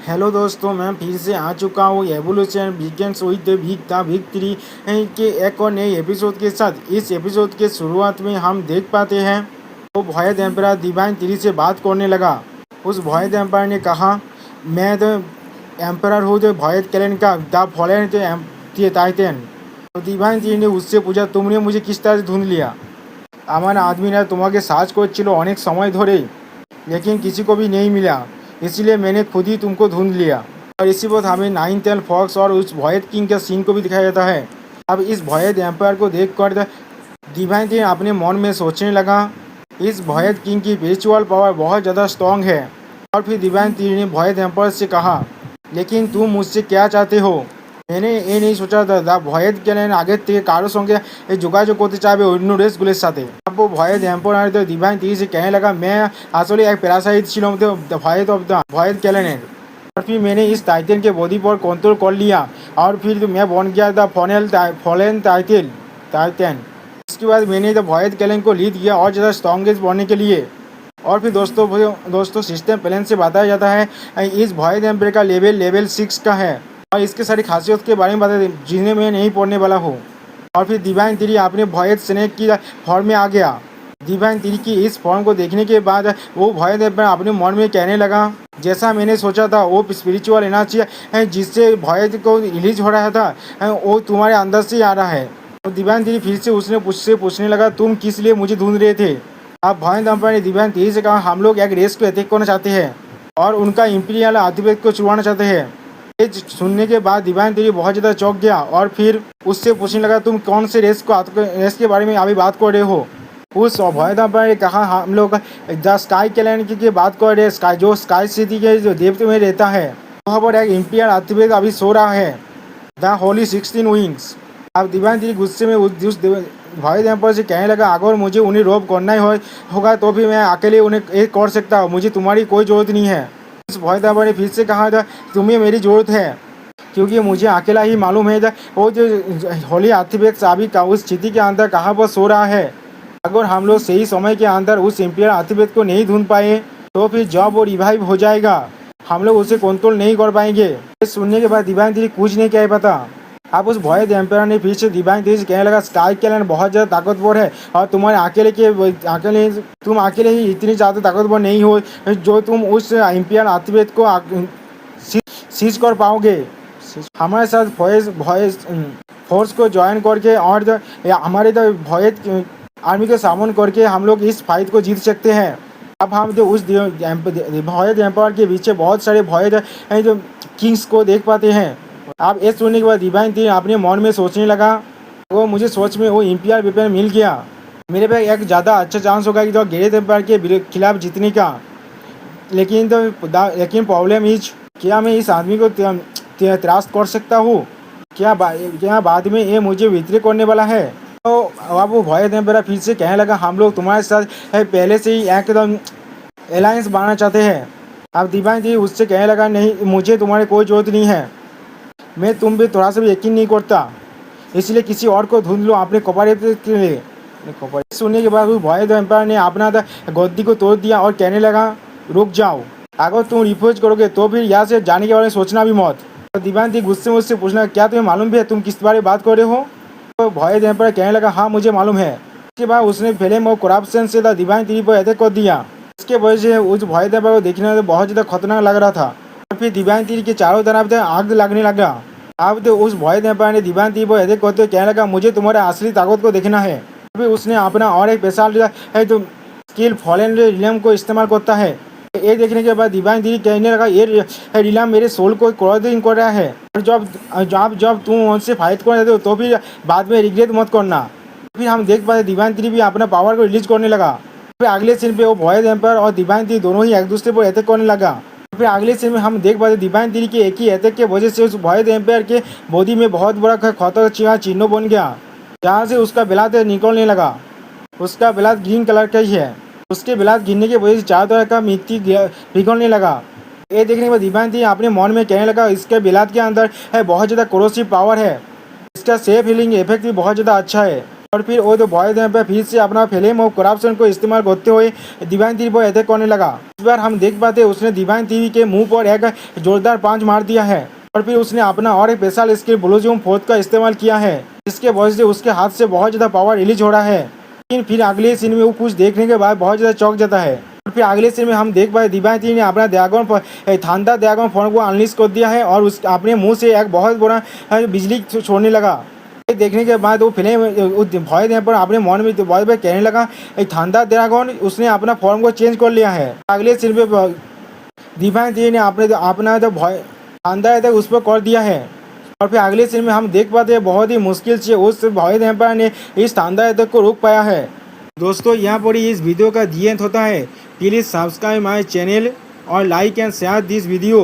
Hello दोस्तों, मैं फिर से आ चुका हूँ एवोल्यूशन वीकेंड्स विद वीक 3 के एक और नए एपिसोड के साथ। इस एपिसोड के शुरुआत में हम देख पाते हैं वो वॉयड एम्परर डिवाइन 3 से बात करने लगा। उस वॉयड एम्परर ने कहा, मैं तो एम्परर हूँ द वॉयड कैलेंड का द फॉलन टाइटन। तो डिवाइन 3 ने उससे पूछा, तुमने मुझे किस तरह से ढूंढ लिया? আমার आदमीরা তোমাকে সার্চ করছিল অনেক সময় ধরে, लेकिन किसी को भी नहीं मिला, इसलिए मैंने खुद ही तुमको ढूंढ लिया। और इसी बात हमें नाइन टेल फॉक्स और उस वॉयड किंग का सीन को भी दिखाया जाता है। अब इस वॉयड एम्पायर को देखकर डिवाइन टीन अपने मन में सोचने लगा, इस वॉयड किंग की स्पिरिचुअल पावर बहुत ज़्यादा स्ट्रॉन्ग है। और फिर डिवाइन टीन ने वॉयड एम्पायर से कहा, लेकिन तुम मुझसे क्या चाहते हो? मैंने ये नहीं सोचा था ভয়েদ গেলেন আগের থেকে কারোর সঙ্গে যোগাযোগ করতে চাইবে অন্য রেসগুলোর সাথে। अब वो ভয়েদ एम्पायर तो डिवाइन टीन से कहने लगा, मैं আসলে एक पैरासाइट ছিলাম तो ভয়েদ ऑफ द ভয়েদ গেলেনের। और फिर मैंने इस टाइटन के बॉडी पर कंट्रोल कर लिया और फिर तो मैं बन गया था फॉलन टाइटन। इसके बाद मैंने तो वॉयड कैलेंड को लीड किया और ज़्यादा स्ट्रॉन्गेस्ट बनने के लिए। और फिर दोस्तों सिस्टम प्लान से बताया जाता है इस वॉयड एम्पायर का लेवल 6 का है और इसके सारी खासियत के बारे में बता दें जिन्हें मैं नहीं पढ़ने वाला हूँ। और फिर डिवाइन 3 अपने वॉयड स्नेक की फॉर्म में आ गया। डिवाइन 3 की इस फॉर्म को देखने के बाद वो वॉयड एम्पायर अपने मन में कहने लगा, जैसा मैंने सोचा था वो स्पिरिचुअल एनर्जी जिससे वॉयड को रिलीज हो रहा था वो तुम्हारे अंदर से आ रहा है। तो डिवाइन 3 फिर से उससे पूछने लगा, तुम किस लिए मुझे ढूंढ रहे थे? अब वॉयड एम्पायर ने डिवाइन 3 से कहा, हम लोग एक रेस को अटैक करना चाहते हैं और उनका इंपीरियल आर्टिफैक्ट को छुड़वाना चाहते हैं। ये सुनने के बाद डिवाइन 3 बहुत ज़्यादा चौंक गया और फिर उससे पूछने लगा, तुम कौन से रेस के बारे में अभी बात कर रहे हो? उस वॉयड एम्पायर ने कहा, हम लोग द स्काई कैलेंडर की बात कर रहे हैं, जो स्काई सिटी के जो देवते में रहता है वहाँ पर एक इंपीरियल आर्टिफैक्ट अभी सो रहा है, द होली 16 विंग्स। अब डिवाइन 3 गुस्से में उस वॉयड एम्पायर से कहने लगा, अगर मुझे उन्हें रोब करना ही होगा तो भी मैं अकेले उन्हें एक कर सकता हूँ, मुझे तुम्हारी कोई ज़रूरत नहीं है। उस वॉयड एम्पायर ने फिर से कहा था, तुम्हें मेरी ज़रूरत है क्योंकि मुझे अकेला ही मालूम है वो जो होली आर्टिफैक्ट अभी उस स्थिति के अंदर कहाँ पर सो रहा है। अगर हम लोग सही समय के अंदर उस इंपीरियल आर्टिफैक्ट को नहीं ढूंढ पाए तो फिर जब वो रिवाइव हो जाएगा हम लोग उसे कंट्रोल नहीं कर पाएंगे। ये सुनने के बाद डिवाइन 3 कुछ नहीं कह पाता। अब उस वॉयड एम्पायर ने फिर से डिवाइन 3 से कहने लगा, स्काई कैलेंडर बहुत ज़्यादा ताकतवर है और तुम अकेले ही इतनी ज़्यादा ताकतवर नहीं हो जो तुम उस इंपीरियल आर्टिफैक्ट को सीज कर पाओगे। हमारे साथ फोर्स को ज्वाइन करके और हमारे वॉयड आर्मी को सामन करके हम लोग इस फाइट को जीत सकते हैं। अब हम जो उस वॉयड एम्पायर के पीछे बहुत सारे वॉयड जो किंग्स को देख पाते हैं। अब ये सुनने के बाद डिवाइन 3 अपने मन में सोचने लगा, वो मुझे सोच में वो इंपीरियल वेपन मिल गया, मेरे पे एक ज़्यादा अच्छा चांस होगा कि तो ग्रेट एम्पायर के खिलाफ जीतने का। लेकिन प्रॉब्लम इज, क्या मैं इस आदमी को त्रास्त कर सकता हूँ? क्या बाद में ये मुझे विद्रोह करने वाला है? तो अब वो वॉयड एम्पायर फिर से कहने लगा, हम लोग तुम्हारे साथ पहले से ही एकदम अलायंस बनाना चाहते हैं। अब डिवाइन 3 उससे कहने लगा, नहीं, मुझे तुम्हारी कोई ज़रूरत नहीं है, मैं तुम भी थोड़ा सा भी यकीन नहीं करता, इसलिए किसी और को ढूंढ लो अपने कॉपरेट के लिए। सुनने के बाद उस वॉयड एम्पायर ने अपना गद्दी को तोड़ दिया और कहने लगा, रुक जाओ, अगर तुम रिफ्यूज करोगे तो फिर यहाँ से जाने के बारे में सोचना भी मत। तो डिवाइन 3 गुस्से में उससे पूछना, क्या तुम्हें मालूम भी है तुम किस बारे में बात कर रहे हो? तो वॉयड एम्पायर कहने लगा, हाँ मुझे मालूम है। उसके बाद उसने फ्लेम और करप्शन से डिवाइन 3 पर अटैक कर दिया। इसके वजह से उस वॉयड एम्पायर को देखने में बहुत ज़्यादा खतरनाक लग रहा था और फिर डिवाइन 3 के चारों तरफ आग लगने लगा। अब तो उस वॉयड एम्पायर ने डिवाइन 3 पर अटैक करते हुए कहने लगा, मुझे तुम्हारे असली ताकत को देखना है। फिर उसने अपना और एक स्पेशल जो स्किल फॉलन रिलम को इस्तेमाल करता है। ये देखने के बाद डिवाइन 3 कहने लगा, ये रिलम मेरे सोल को क्रोधित कर रहा है और जब तुम उनसे फाइट कर जाते हो तो फिर बाद में रिग्रेट मत करना। फिर हम देख पाते डिवाइन 3 भी अपना पावर को रिलीज करने लगा। फिर अगले सीन पे वो वॉयड एम्पायर और डिवाइन 3 दोनों ही एक दूसरे पर अटैक करने लगा। फिर अगले सीन में हम देख पाते डिवाइन 3 के एक ही अटैक के वजह से उस वॉयड एम्पायर के बॉडी में बहुत बड़ा खतरा चिन्ह बन गया, जहाँ से उसका ब्लड निकलने लगा। उसका ब्लड ग्रीन कलर का ही है। उसके ब्लड गिरने की वजह से चारों तरह का मिट्टी पिघलने लगा। ये देखने के बाद डिवाइन 3 अपने मन में कहने लगा, इसके ब्लड के अंदर बहुत ज़्यादा कोरोसिव पावर है, इसका सेफ हीलिंग इफेक्ट भी बहुत ज़्यादा अच्छा है। और फिर वो तो वॉयड एम्पायर फिर से अपना फ्लेम और करप्शन को इस्तेमाल करते हुए डिवाइन 3 पर अटैक करने लगा। इस बार हम देख पाते हैं उसने डिवाइन टीवी के मुंह पर एक जोरदार पांच मार दिया है और फिर उसने अपना और एक स्पेशल स्किल ब्लूजूम फोर्थ का इस्तेमाल किया है, जिसके वजह से उसके हाथ से बहुत ज़्यादा पावर रिलीज हो रहा है। लेकिन फिर अगले सीन में वो कुछ देखने के बाद बहुत ज़्यादा चौंक जाता है और फिर अगले सीन में हम देख पाए डिवाइन टीवी ने अपना ड्रैगन थांडर ड्रैगन फॉर्म को अनलीश कर दिया है और उस अपने मुंह से एक बहुत बड़ा बिजली छोड़ने लगा। ये देखने के बाद वो फिल्म भय देने पर अपने मन में बहुत बार कहने लगा थांडर ड्रैगन उसने अपना फॉर्म को चेंज कर लिया है। अगले सीन में डिवाइन टीवी ने अपना जो भय थांडर है उस पर कर दिया है और फिर अगले सीन में हम देख पाते हैं बहुत ही मुश्किल से उस भय एम्पायर ने इस थांडर को रोक पाया है। दोस्तों यहाँ पर ही इस वीडियो का दी एंड होता है। प्लीज़ सब्सक्राइब माय चैनल और like and share this video.